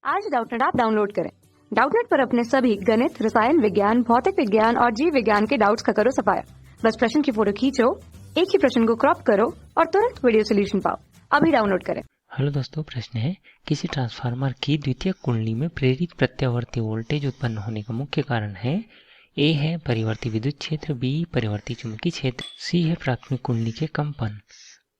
आज Doubtnut app download करें। Doubtnut पर अपने सभी गणित, रसायन विज्ञान, भौतिक विज्ञान और जीव विज्ञान के डाउट्स का करो सफाया। बस प्रश्न की फोटो खींचो, एक ही प्रश्न को क्रॉप करो और तुरंत वीडियो सोल्यूशन पाओ। अभी डाउनलोड करें। हेलो दोस्तों, प्रश्न है किसी ट्रांसफार्मर की द्वितीयक कुंडली में प्रेरित प्रत्यावर्ती वोल्टेज उत्पन्न होने का मुख्य कारण है। ए है परिवर्ती विद्युत क्षेत्र, बी परिवर्ती चुंबकीय क्षेत्र, सी है प्राथमिक कुंडली के कंपन,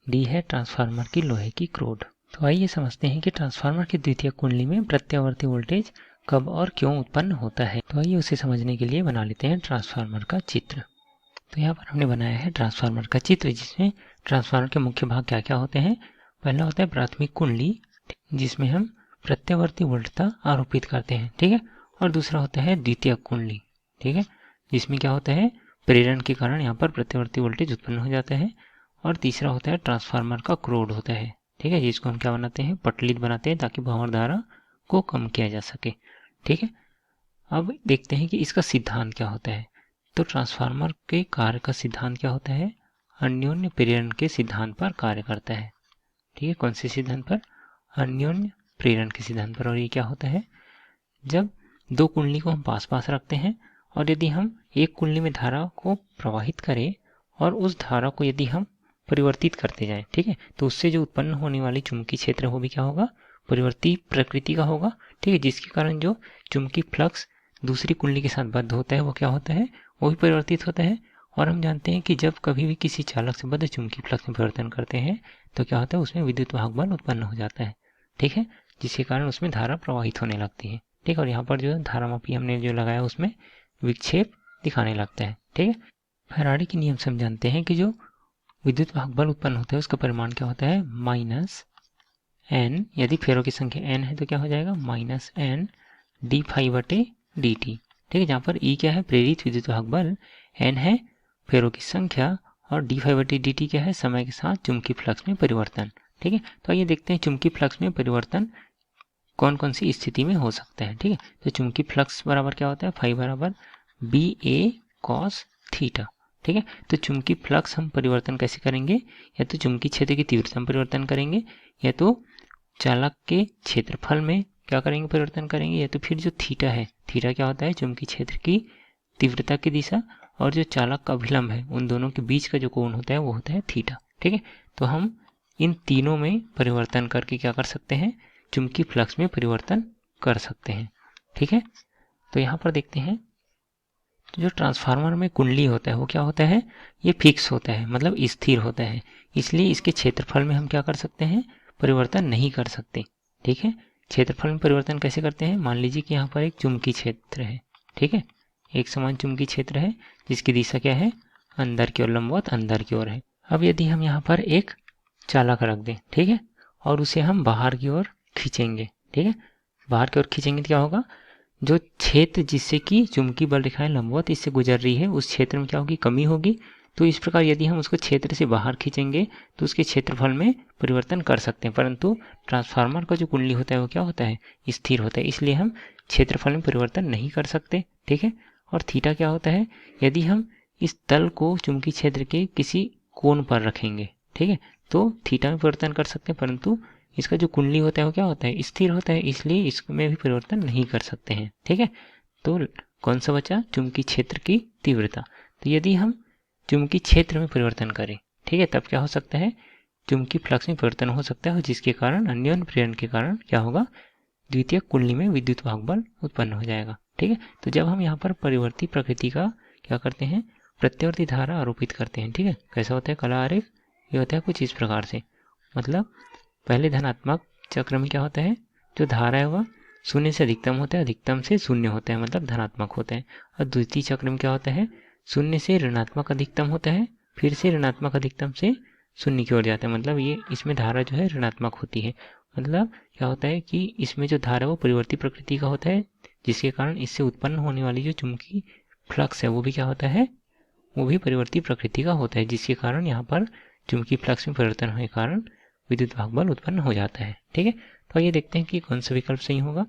डी है ट्रांसफार्मर की लोहे की क्रोड। तो आइए समझते हैं कि ट्रांसफार्मर की द्वितीयक कुंडली में प्रत्यावर्ती वोल्टेज कब और क्यों उत्पन्न होता है। तो आइए उसे समझने के लिए बना लेते हैं ट्रांसफार्मर का चित्र। तो यहाँ पर हमने बनाया है ट्रांसफार्मर का चित्र, जिसमें ट्रांसफार्मर के मुख्य भाग क्या क्या होते हैं। पहला होता है प्राथमिक कुंडली, जिसमें हम प्रत्यावर्ती वोल्टता आरोपित करते हैं, ठीक है। और दूसरा होता है द्वितीयक कुंडली, ठीक है, जिसमें क्या होता है प्रेरण के कारण यहाँ पर प्रत्यावर्ती वोल्टेज उत्पन्न हो जाता है। और तीसरा होता है ट्रांसफार्मर का क्रोड होता है, ठीक है, जिसको हम क्या बनाते हैं, पटलित बनाते हैं ताकि भंवर धारा को कम किया जा सके, ठीक है। अब देखते हैं कि इसका सिद्धांत क्या होता है। तो ट्रांसफार्मर के कार्य का सिद्धांत क्या होता है, अन्योन्य प्रेरण के सिद्धांत पर कार्य करता है, ठीक है। कौन से सिद्धांत पर, अन्योन्य प्रेरण के सिद्धांत पर। और ये क्या होता है, जब दो कुंडली को हम पास पास रखते हैं और यदि हम एक कुंडली में धारा को प्रवाहित करें और उस धारा को यदि हम परिवर्तित करते जाएं, ठीक है, तो उससे जो उत्पन्न होने वाली चुंबकीय क्षेत्र वो भी क्या होगा, परिवर्ती प्रकृति का होगा, ठीक है, जिसके कारण जो चुंबकीय फ्लक्स दूसरी कुंडली के साथ बद्ध होता है वो क्या होता है, वो भी परिवर्तित होता है। और हम जानते हैं कि जब कभी भी किसी चालक से बद्ध चुंबकीय फ्लक्स में परिवर्तन करते हैं तो क्या होता है, उसमें विद्युत वाहक बल उत्पन्न हो जाता है, ठीक है, जिसके कारण उसमें धारा प्रवाहित होने लगती है, ठीक है। और यहाँ पर जो धारामापी हमने जो लगाया उसमें विक्षेप दिखाने लगता है, ठीक है। फैराडे के नियम से हम जानते हैं कि जो विद्युत वाहक बल उत्पन्न होता है उसका परिमाण क्या होता है, माइनस एन, यदि फेरों की संख्या एन है तो क्या हो जाएगा, माइनस एन डी फाइव बटे डी टी, ठीक है। जहाँ पर ई क्या है, प्रेरित विद्युत वाहक बल, एन है फेरों की संख्या और डी फाइव बटे डी टी क्या है, समय के साथ चुंबकीय फ्लक्स में परिवर्तन, ठीक है। तो आइए देखते हैं चुंबकीय फ्लक्स में परिवर्तन कौन कौन सी स्थिति में हो सकता है, ठीक है। तो चुंबकीय फ्लक्स बराबर क्या होता है, फाई बराबर बी ए कॉस थीटा, ठीक है। तो चुंबकीय फ्लक्स हम परिवर्तन कैसे करेंगे, या तो चुंबकीय क्षेत्र की तीव्रता में परिवर्तन करेंगे, या तो चालक के क्षेत्रफल में क्या करेंगे, परिवर्तन करेंगे, या तो फिर जो थीटा है, थीटा क्या होता है, चुंबकीय क्षेत्र की तीव्रता की दिशा और जो चालक का अभिलंब है उन दोनों के बीच का जो कोण होता है वो होता है थीटा, ठीक है। तो हम इन तीनों में परिवर्तन करके क्या कर सकते हैं, चुंबकीय फ्लक्स में परिवर्तन कर सकते हैं, ठीक है। तो यहाँ पर देखते हैं जो ट्रांसफार्मर में कुंडली होता है वो क्या होता है, ये फिक्स होता है, मतलब स्थिर होता है, इसलिए इसके क्षेत्रफल में हम क्या कर सकते हैं, परिवर्तन नहीं कर सकते, ठीक है। क्षेत्रफल में परिवर्तन कैसे करते हैं, मान लीजिए कि यहाँ पर एक चुंबकीय क्षेत्र है, ठीक है, एक समान चुंबकीय क्षेत्र है जिसकी दिशा क्या है, अंदर की ओर, लंबवत अंदर की ओर है। अब यदि हम यहाँ पर एक चालक रख दें, ठीक है, और उसे हम बाहर की ओर खींचेंगे, ठीक है, बाहर की ओर खींचेंगे तो क्या होगा, जो क्षेत्र जिससे कि चुंबकीय बल रेखाएं लंबवत इससे गुजर रही है उस क्षेत्र में क्या होगी, कमी होगी। तो इस प्रकार यदि हम उसको क्षेत्र से बाहर खींचेंगे तो उसके क्षेत्रफल में परिवर्तन कर सकते हैं, परंतु ट्रांसफार्मर का जो कुंडली होता है वो क्या होता है, स्थिर होता है, इसलिए हम क्षेत्रफल में परिवर्तन नहीं कर सकते, ठीक है। और थीटा क्या होता है, यदि हम इस तल को चुंबकीय क्षेत्र के किसी कोण पर रखेंगे, ठीक है, तो थीटा में परिवर्तन कर सकते हैं, परंतु इसका जो कुंडली होता है वो क्या होता है, स्थिर होता है, इसलिए इसमें भी परिवर्तन नहीं कर सकते हैं, ठीक है। तो कौन सा बचा, चुंबकीय क्षेत्र की तीव्रता। तो यदि हम चुंबकीय क्षेत्र में परिवर्तन करें, ठीक है, तब क्या हो सकता है, चुंबकीय फ्लक्स में परिवर्तन हो सकता है, जिसके कारण अन्योन्य प्रेरण के कारण क्या होगा, द्वितीयक कुंडली में विद्युत वाहक बल उत्पन्न हो जाएगा, ठीक है। तो जब हम यहाँ पर परिवर्ती प्रकृति का क्या करते हैं, प्रत्यावर्ती धारा आरोपित करते हैं, ठीक है, कैसा होता है कला आरेख, ये होता है कुछ इस प्रकार से, मतलब पहले धनात्मक चक्र में क्या होता है, जो धारा है वह शून्य से अधिकतम होता है, अधिकतम से शून्य होता है, मतलब धनात्मक होता है। और द्वितीय चक्र में क्या होता है, शून्य से ऋणात्मक अधिकतम होता है, फिर से ऋणात्मक अधिकतम से शून्य की ओर जाता है, मतलब ये इसमें धारा जो है ऋणात्मक होती है। मतलब क्या होता है कि इसमें जो धारा है वो परिवर्ती प्रकृति का होता है, जिसके कारण इससे उत्पन्न होने वाली जो चुंबकीय फ्लक्स है वो भी क्या होता है, वो भी परिवर्ती प्रकृति का होता है, जिसके कारण यहाँ पर चुंबकीय फ्लक्स में परिवर्तन होने के कारण विद्युत वाहक बल उत्पन्न हो जाता है, ठीक है। तो ये देखते हैं कि कौन सा विकल्प सही होगा।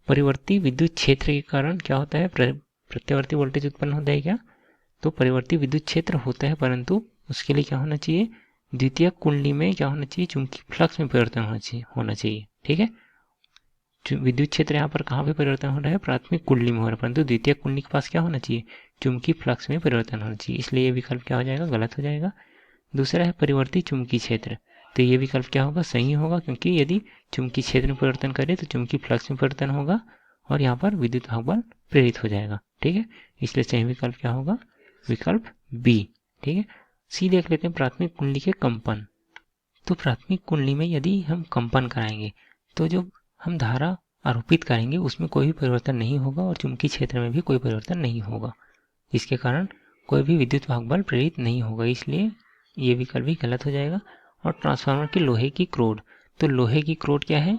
परिवर्ती विद्युत क्षेत्र के कारण क्या होता है, प्रत्यावर्ती वोल्टेज उत्पन्न होता है क्या, तो परिवर्ती विद्युत क्षेत्र होता है, परंतु उसके लिए क्या होना चाहिए, द्वितीयक कुंडली में क्या होना चाहिए, चुंबकीय फ्लक्स में परिवर्तन होना चाहिए, ठीक है। विद्युत क्षेत्र यहाँ पर कहाँ पे परिवर्तन हो रहा है, प्राथमिक कुंडली में हो रहा है, परंतु द्वितीय कुंडली के पास क्या होना चाहिए, चुंबकीय फ्लक्स में परिवर्तन होना चाहिए, इसलिए ये विकल्प क्या हो जाएगा, गलत हो जाएगा। दूसरा है परिवर्ती चुंबकीय क्षेत्र, तो ये विकल्प क्या होगा, सही होगा, क्योंकि यदि चुंबकीय क्षेत्र में परिवर्तन करे तो चुंबकीय फ्लक्स में परिवर्तन होगा और यहाँ पर विद्युत भाग बल प्रेरित हो जाएगा। ठीक है, इसलिए सही विकल्प क्या होगा, विकल्प बी। ठीक है, सी देख लेते हैं, प्राथमिक कुंडली के कंपन। तो प्राथमिक कुंडली में यदि हम कंपन कराएंगे तो जो हम धारा आरोपित करेंगे उसमें कोई भी परिवर्तन नहीं होगा और चुंबकीय क्षेत्र में भी कोई परिवर्तन नहीं होगा, इसके कारण कोई भी विद्युत भाग बल प्रेरित नहीं होगा, इसलिए ये विकल्प भी गलत हो जाएगा। और ट्रांसफार्मर की लोहे की क्रोड, तो लोहे की क्रोड क्या है,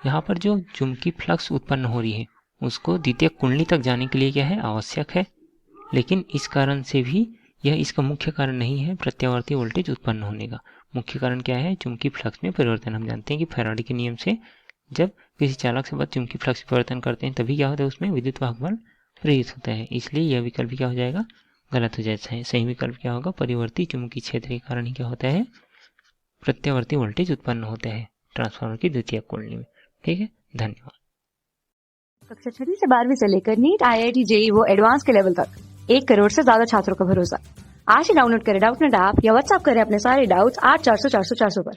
यहाँ पर जो चुंबकीय फ्लक्स उत्पन्न हो रही है उसको द्वितीय कुंडली तक जाने के लिए क्या है, आवश्यक है, लेकिन इस कारण से भी यह इसका मुख्य कारण नहीं है प्रत्यावर्ती वोल्टेज उत्पन्न होने का। मुख्य कारण क्या है, चुंबकीय फ्लक्स में परिवर्तन। हम जानते हैं कि फैराडे के नियम से जब किसी चालक से बाद चुंबकीय फ्लक्स में परिवर्तन करते हैं तभी क्या होता है, उसमें विद्युत भाग बल प्रेरित होता है, इसलिए यह विकल्प क्या हो जाएगा, गलत हो जाता है। सही विकल्प क्या होगा, परिवर्ती चुंबकीय क्षेत्र के कारण ही क्या होता है, प्रत्यावर्ती वोल्टेज उत्पन्न होते हैं ट्रांसफार्मर की द्वितीय कुंडली में। ठीक है, धन्यवाद। कक्षा 6 से 12वीं से लेकर नीट, IIT, JEE वो एडवांस के लेवल तक 1 करोड़ से ज्यादा छात्रों का भरोसा। आज ही डाउनलोड करें डाउटनेट ऐप या व्हाट्सएप करें अपने सारे डाउट्स 8400 400 400 पर।